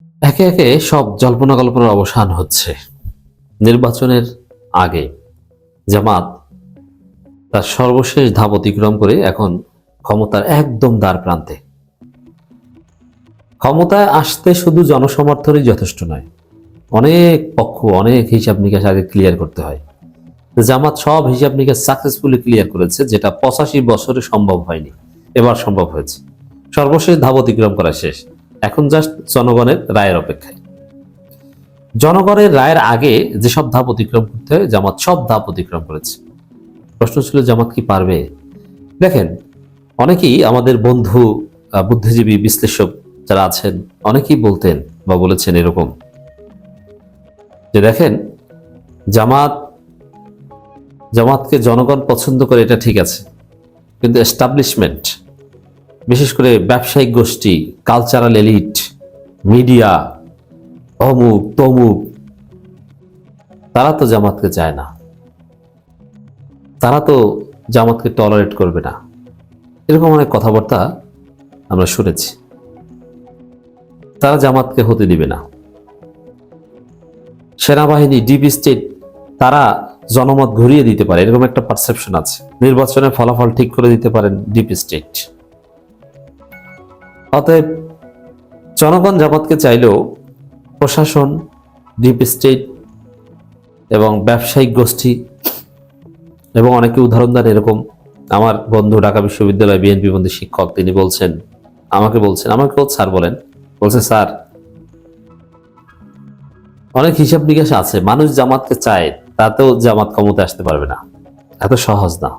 একে একে সব জল্পনা কল্পনার অবসান হচ্ছে। নির্বাচনের আগে জামাত তার সর্বশেষ ধাপ অতিক্রম করে এখন ক্ষমতার একদম দ্বার প্রান্তে। ক্ষমতায় আসতে শুধু জনসমর্থনই যথেষ্ট নয়, অনেক পক্ষ অনেক হিসাব নিকাশ আগে ক্লিয়ার করতে হয়। জামাত সব হিসাব নিকাশ সাকসেসফুলি ক্লিয়ার করেছে, যেটা 85 বছরে সম্ভব হয়নি, এবার সম্ভব হয়েছে। সর্বশেষ ধাপ অতিক্রম করা শেষ, এখন জাস্ট জনগণের রায়ের অপেক্ষায়। জনগণের রায়ের আগে যেসব ধাপ অতিক্রম করতে হয় জামাত সব ধাপ অতিক্রম করেছে। প্রশ্ন ছিল জামাত কি পারবে? দেখেন, অনেকেই আমাদের বন্ধু বুদ্ধিজীবী বিশ্লেষক যারা আছেন অনেকেই বলতেন বা বলেছেন এরকম যে দেখেন, জামাত জামাতকে জনগণ পছন্দ করে, এটা ঠিক আছে, কিন্তু এস্টাবলিশমেন্ট, বিশেষ করে ব্যবসায়িক গোষ্ঠী, কালচারাল এলিট, মিডিয়া, অমুক তমুক, তারা তো জামাতকে চায় না, তারা তো জামাতকে টলারেট করবে না। এরকম অনেক কথাবার্তা আমরা শুনেছি। তারা জামাতকে হতে দিবে না। সেনাবাহিনী, ডিপ স্টেট, তারা জনমত ঘুরিয়ে দিতে পারে, এরকম একটা পারসেপশন আছে। নির্বাচনের ফলাফল ঠিক করে দিতে পারেন ডিপ স্টেট। অতএব জনগণ জামাতকে চাইলেও প্রশাসন, ডিপ স্টেট এবং ব্যবসায়িক গোষ্ঠী এবং অনেকে উদাহরণ দেন এরকম। আমার বন্ধু ঢাকা বিশ্ববিদ্যালয় বিএনপি বন্ধু শিক্ষক, তিনি বলছেন, আমাকে স্যার বলেন, বলছে স্যার অনেক হিসাব নিকাশ আছে, মানুষ জামাতকে চায়, তাতেও জামাত ক্ষমতা আসতে পারবে না, এত সহজ না।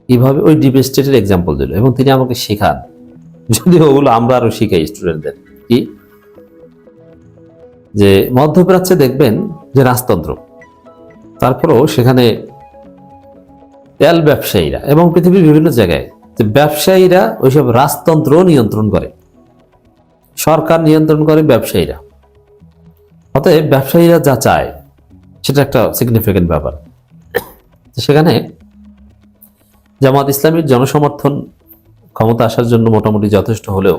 এইভাবে ওই ডিপ স্টেটের এক্সাম্পল দিল এবং তিনি আমাকে শেখান, যদি ওগুলো আমরা আরো শিখাই স্টুডেন্টদের, কি যে মধ্যপ্রাচ্যে দেখবেন যে রাজতন্ত্র, তারপরেও সেখানে তেল ব্যবসায়ীরা এবং পৃথিবীর বিভিন্ন জায়গায় যে ব্যবসায়ীরা ওইসব রাজতন্ত্র নিয়ন্ত্রণ করে, সরকার নিয়ন্ত্রণ করে ব্যবসায়ীরা। অতএব ব্যবসায়ীরা যা চায় সেটা একটা সিগনিফিকেন্ট ব্যাপার। সেখানে জামাত ইসলামীর জনসমর্থন ক্ষমতা আসার জন্য মোটামুটি যথেষ্ট হলেও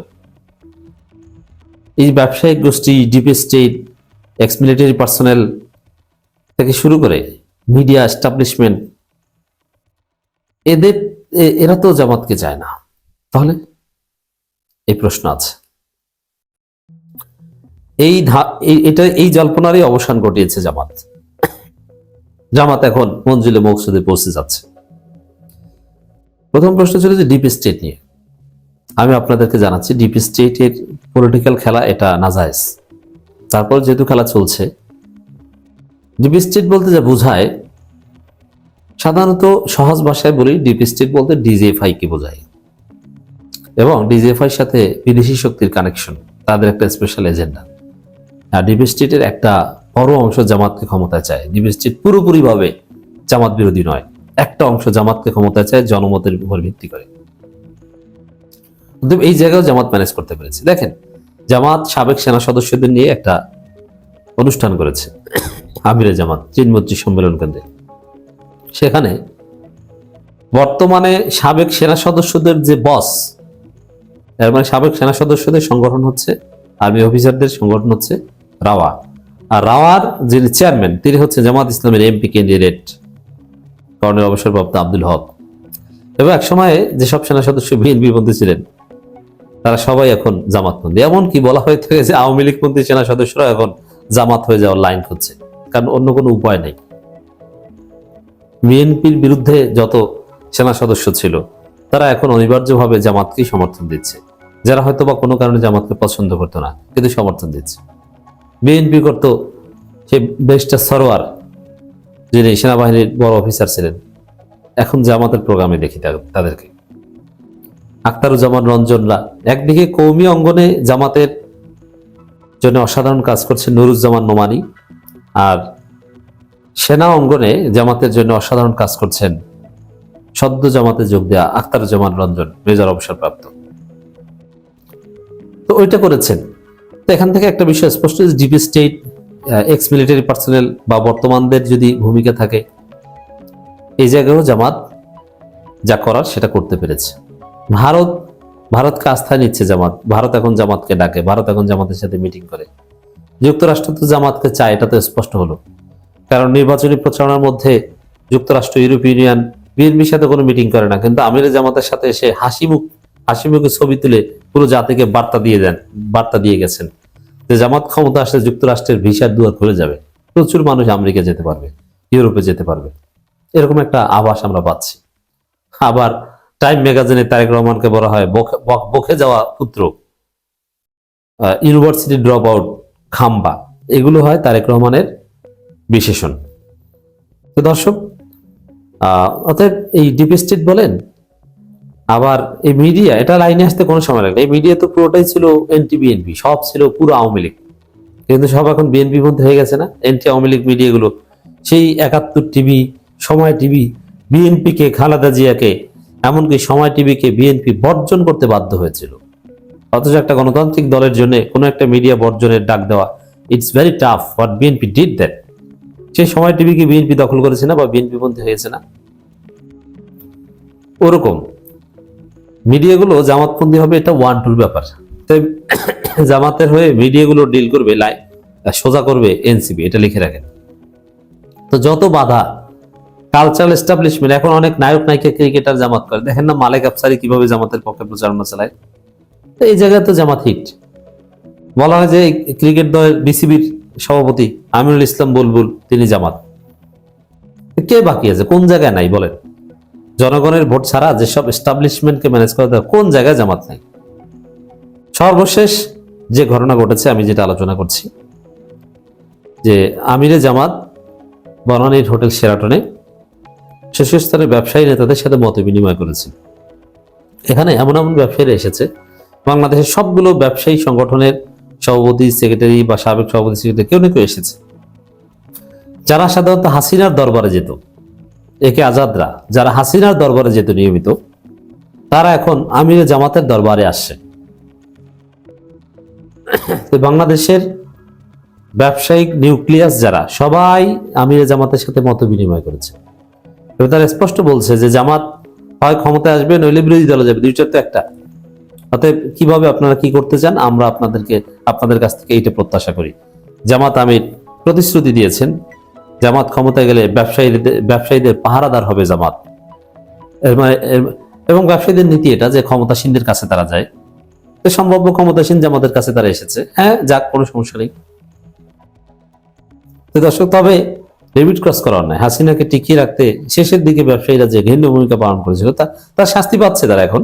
এই ব্যবসায়িক গোষ্ঠী, deep state, ex military personnel থেকে শুরু করে মিডিয়া এস্টাবলিশমেন্ট, এরা তো জামাতকে চায় না। তাহলে এই প্রশ্ন আছে। এই জল্পনারই অবসান ঘটিয়েছে জামাত। জামাত এখন মঞ্জিলে মকসুদে পৌঁছে যাচ্ছে। প্রথম প্রশ্ন ছিল যে ডিপ স্টেট নিয়ে। আমি আপনাদেরকে জানাচ্ছি, ডিপ স্টেটের পলিটিক্যাল খেলা এটা নাজায়েজ। তারপর যেহেতু খেলা চলছে, ডিপ স্টেট বলতে যা বোঝায়, সাধারণত সহজ ভাষায় বলি, ডিপ স্টেট বলতে ডিজিএফআই কে বোঝায়, এবং ডিজিএফআই সাথে বিদেশি শক্তির কানেকশন, তাদের একটা স্পেশাল এজেন্ডা। আর ডিপ স্টেটের একটা বড় অংশ জামাতকে ক্ষমতায় চায়। ডিপ স্টেট পুরোপুরি ভাবে জামাত বিরোধী নয়, একটা অংশ জামাতকে ক্ষমতায় চায় জনমতের উপর ভিত্তি করে। এই জায়গায় জামাত ম্যানেজ করতে পেরেছে। দেখেন, জামাত সাবেক সেনা সদস্যদের নিয়ে একটা অনুষ্ঠান করেছে আমিরে জামাত চিনমন্ত্রী সম্মেলন কেন্দ্রে। সেখানে বর্তমানে সাবেক সেনা সদস্যদের যে বস, এর মানে সাবেক সেনা সদস্যদের সংগঠন হচ্ছে, আর্মি অফিসারদের সংগঠন হচ্ছে রাওয়া, আর রাওয়ার যিনি চেয়ারম্যান তিনি হচ্ছে জামাত ইসলামের এমপি ক্যান্ডিডেট কর্নেল অবসরপ্রাপ্ত আব্দুল হক। এবং এক সময়ে যেসব সেনা সদস্য বিএনপি পন্থী ছিলেন তারা সবাই এখন জামাতপন্থী। এমনকি বলা হয়ে থাকে যে আওয়ামী লীগপন্থী সেনা সদস্যরা এখন জামাত হয়ে যাওয়ার লাইন খুঁজছে, কারণ অন্য কোনো উপায় নেই। বিএনপির বিরুদ্ধে যত সেনা সদস্য ছিল তারা এখন অনিবার্যভাবে জামাতকেই সমর্থন দিচ্ছে, যারা হয়তো বা কোনো কারণে জামাতকে পছন্দ করতো না কিন্তু সমর্থন দিচ্ছে। বিএনপি করত সে ব্যারিস্টার সরোয়ার, যিনি সেনাবাহিনীর বড় অফিসার ছিলেন, এখন জামাতের প্রোগ্রামে দেখি তাদেরকে। আখতারুজ্জামান রঞ্জনরা একদিকে কৌমি অঙ্গনে জামাতের জন্য অসাধারণ কাজ করছে নুরুজ্জামান নোমানি, আর সেনা অঙ্গনে জামাতের জন্য অসাধারণ কাজ করছেন সদ্য জামাতে যোগ দেয়া আখতারুজ্জামান রঞ্জন, মেজর অবসরপ্রাপ্ত। তো ওইটা করেছেন। তো এখান থেকে একটা বিষয় স্পষ্ট, deep state, ex military personnel বা বর্তমানদের যদি ভূমিকা থাকে, এই জায়গায়ও জামাত যা করার সেটা করতে পেরেছে। ভারত ভারতকে আস্থায় নিচ্ছে জামাত, ভারত এখন জামাতকে ডাকে, ভারত এখন জামাতের সাথে মিটিং করে। যুক্তরাষ্ট্র তো জামাতকে চায়, এটা তো স্পষ্ট হলো। কারণ নির্বাচনী প্রচারণার মধ্যে যুক্তরাষ্ট্র, ইউরোপীয় ইউনিয়ন বিএনপির সাথে কোনো মিটিং করে না, কিন্তু আমিরে জামাতের সাথে এসে হাসি মুখে ছবি তুলে পুরো জাতিকে বার্তা দিয়ে গেছেন যে জামাত ক্ষমতা আসলে যুক্তরাষ্ট্রের ভিসার দুয়ার খুলে যাবে, প্রচুর মানুষ আমেরিকা যেতে পারবে, ইউরোপে যেতে পারবে, এরকম একটা আভাস আমরা পাচ্ছি। আবার টাইম ম্যাগাজিনে তারেক রহমানকে বলা হয় বকে যাওয়া পুত্র, ইউনিভার্সিটি ড্রপ আউট, খাম্বা, এগুলো হয় তারেক রহমানের বিশেষণ। তো দর্শক, অতএব এই ডিপ স্টেট বলেন, আবার এই মিডিয়া, এটা লাইনে আসতে কোনো সময় লাগে না। এই মিডিয়া তো পুরোটাই ছিল এনটি বিএনপি, সব ছিল পুরো আওয়ামী লীগ, কিন্তু সব এখন বিএনপি মধ্যে হয়ে গেছে না। এনটি আওয়ামী লীগ মিডিয়াগুলো, সেই ৭১ টিভি, সময় টিভি, বিএনপিকে, খালেদা জিয়াকে, এমনকি সময় টিভিকে বিএনপি বর্জন করতে বাধ্য হয়েছিল। অথচ একটা গণতান্ত্রিক দলের জন্য কোনো একটা মিডিয়া বর্জনের ডাক দেওয়া, it's very tough. What BNP did that. সেই সময় টিভিকে বিএনপি দখল করেছে না, বা বিএনপি পন্থী হয়েছে না? ওরকম মিডিয়াগুলো জামাতপন্থী হবে, এটা ওয়ান টুর ব্যাপার। তাই জামাতের হয়ে মিডিয়াগুলো ডিল করবে, সোজা করবে এনসিপি, এটা লিখে রাখেন। তো যত বাধা, কালচারাল এস্টাবলিশমেন্ট, এখন অনেক নায়ক নায়িকা ক্রিকেটার জামাত করে, দেখেন না মালেক আফসারি কিভাবে জামাতের পক্ষে প্রচারণা চালায়। তো এই জায়গায় তো জামাত হিট। বলা হয় যে ক্রিকেট দলের বিসিবির সভাপতি আমিনুল ইসলাম বুলবুল, তিনি জামাত। কে বাকি আছে? কোন জায়গায় নাই বলেন? জনগণের ভোট ছাড়া যেসব এস্টাবলিশমেন্টকে ম্যানেজ করা যায়, কোন জায়গায় জামাত নাই? সর্বশেষ যে ঘটনা ঘটেছে, আমি যেটা আলোচনা করছি, যে আমিরে জামাত বনানীর হোটেল শেরাটনে শীর্ষস্থানীয় ব্যবসায়ী নেতাদের সাথে মত বিনিময় করেছেন। এখানে এমন এমন ব্যবসায়ীরা এসেছে, বাংলাদেশের সবগুলো ব্যবসায়ী সংগঠনের সভাপতি, সেক্রেটারি বা সাবেক সভাপতি, সেক্রেটারি, কেউ না কেউ এসেছে, যারা সাধারণত হাসিনার দরবারে যেত, একে আজাদরা, যারা হাসিনার দরবারে যেত নিয়মিত, তারা এখন আমিরে জামাতের দরবারে আসছে। বাংলাদেশের ব্যবসায়িক নিউক্লিয়াস যারা, সবাই আমিরে জামাতের সাথে মত বিনিময় করেছে। এবং তারা স্পষ্ট বলছে যে জামাত হয় ক্ষমতায় আসবে, নইলে বিরোধী দলে যাবে, দুইটার তো একটা। অতএব কিভাবে আপনারা কি করতে চান, আমরা আপনাদের কাছ থেকে এইটা প্রত্যাশা করি। জামাত আমির প্রতিশ্রুতি দিয়েছেন, জামাত ক্ষমতায় গেলে ব্যবসায়ীদের পাহারাদার হবে জামাত। এবং ব্যবসায়ীদের নীতি এটা যে ক্ষমতাসীনদের কাছে তারা যায়, সম্ভাব্য ক্ষমতাসীন জামাতের কাছে তারা এসেছে। হ্যাঁ, যাক, কোনো সমস্যা নেই। দর্শক, তবে লিমিট ক্রস করার নয়। হাসিনাকে টিকিয়ে রাখতে শেষের দিকে ব্যবসায়ীরা যে ঘৃণ্য ভূমিকা পালন করেছিল, তার শাস্তি পাচ্ছে তারা এখন।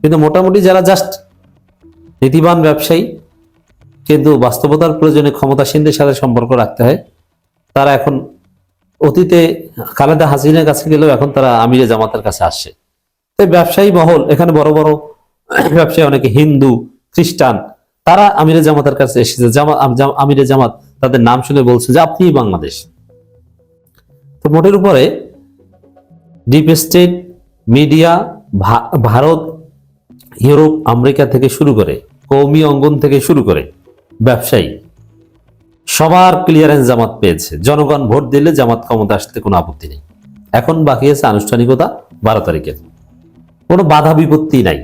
কিন্তু মোটামুটি যারা জাস্ট নীতিবান ব্যবসায়ী, কিন্তু বাস্তবতার প্রয়োজনে ক্ষমতাসীনদের সাথে সম্পর্ক রাখতে হয়, তারা এখন, অতীতে খালেদা হাসিনার কাছে গেলেও এখন তারা আমিরে জামাতের কাছে আসছে। তাই ব্যবসায়ী মহল, এখানে বড় বড় ব্যবসায়ী, অনেকে হিন্দু, খ্রিস্টান, তারা আমিরে জামাতের কাছে এসেছে। আমিরে জামাত তাদের নাম শুনে বলছে যে আপনি বাংলাদেশ। তো মোটের উপরে deep state media, Bharat, Europe, America থেকে শুরু করে, কওমি অঙ্গন থেকে শুরু করে ব্যবসায়ী, সবার ক্লিয়ারেন্স জামাত পেয়েছে। জনগণ ভোট দিলে জামাত ক্ষমতা আসতে কোনো আপত্তি নেই। এখন বাকি আছে আনুষ্ঠানিকতা 12 তারিখের। কোনো বাধা বিপত্তি নাই।